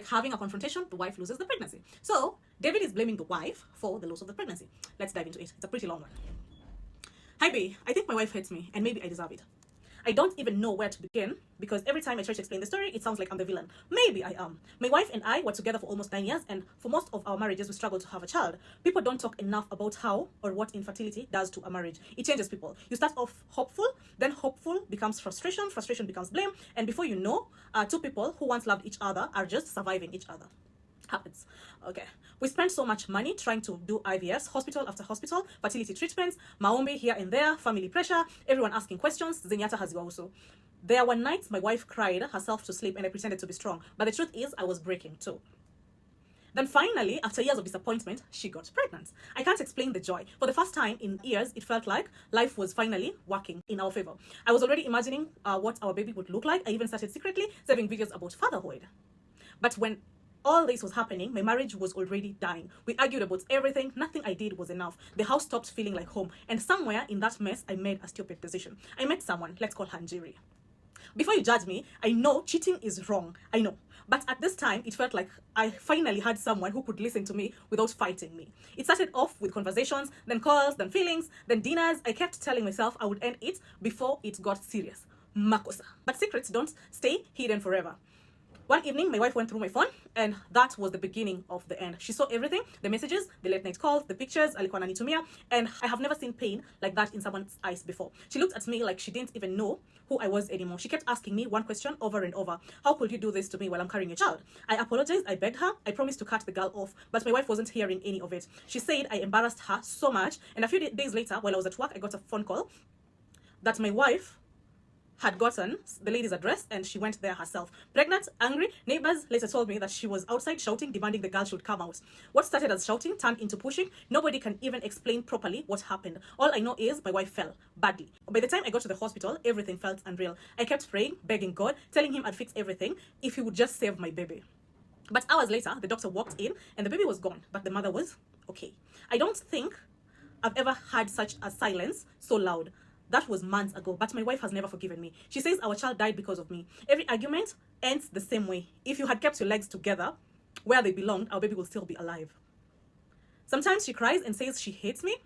like having a confrontation, the wife loses the pregnancy. So David is blaming the wife for the loss of the pregnancy. Let's dive into it. It's a pretty long one. Hi, babe. I think my wife hates me, and maybe I deserve it. I don't even know where to begin because every time I try to explain the story, it sounds like I'm the villain. Maybe I am. My wife and I were together for almost 9 years, and for most of our marriages, we struggled to have a child. People don't talk enough about how or what infertility does to a marriage. It changes people. You start off hopeful, then hopeful becomes frustration, frustration becomes blame, and before you know, two people who once loved each other are just surviving each other. Happens. Okay. We spent so much money trying to do IVFs, hospital after hospital, fertility treatments, maombi here and there, family pressure, everyone asking questions, Zenyatta has also. There were nights my wife cried herself to sleep and I pretended to be strong, but the truth is I was breaking too. Then finally, after years of disappointment, she got pregnant. I can't explain the joy. For the first time in years, it felt like life was finally working in our favor. I was already imagining what our baby would look like. I even started secretly saving videos about fatherhood. But when all this was happening, my marriage was already dying. We argued about everything. Nothing I did was enough. The house stopped feeling like home. And somewhere in that mess, I made a stupid decision. I met someone, let's call her Njeri. Before you judge me, I know cheating is wrong. I know. But at this time, it felt like I finally had someone who could listen to me without fighting me. It started off with conversations, then calls, then feelings, then dinners. I kept telling myself I would end it before it got serious. Makosa. But secrets don't stay hidden forever. One evening, my wife went through my phone, and that was the beginning of the end. She saw everything, the messages, the late night calls, the pictures, alikuwa ananitumia, and I have never seen pain like that in someone's eyes before. She looked at me like she didn't even know who I was anymore. She kept asking me one question over and over. How could you do this to me while I'm carrying a child? I apologized, I begged her, I promised to cut the girl off, but my wife wasn't hearing any of it. She said I embarrassed her so much, and a few days later, while I was at work, I got a phone call that my wife had gotten the lady's address and she went there herself. Pregnant, angry, neighbors later told me that she was outside shouting, demanding the girl should come out. What started as shouting turned into pushing. Nobody can even explain properly what happened. All I know is my wife fell badly. By the time I got to the hospital, everything felt unreal. I kept praying, begging God, telling him I'd fix everything if he would just save my baby. But hours later, the doctor walked in and the baby was gone, but the mother was okay. I don't think I've ever had such a silence so loud. That was months ago, but my wife has never forgiven me. She says our child died because of me. Every argument ends the same way. If you had kept your legs together where they belonged, our baby will still be alive. Sometimes she cries and says she hates me.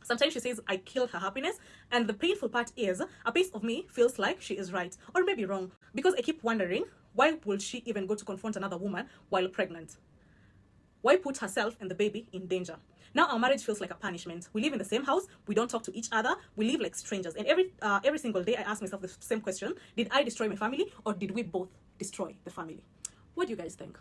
Sometimes she says I killed her happiness. And the painful part is a piece of me feels like she is right or maybe wrong, because I keep wondering, why will she even go to confront another woman while pregnant? Why put herself and the baby in danger? Now our marriage feels like a punishment. We live in the same house. We don't talk to each other. We live like strangers. And every single day I ask myself the same question. Did I destroy my family or did we both destroy the family? What do you guys think?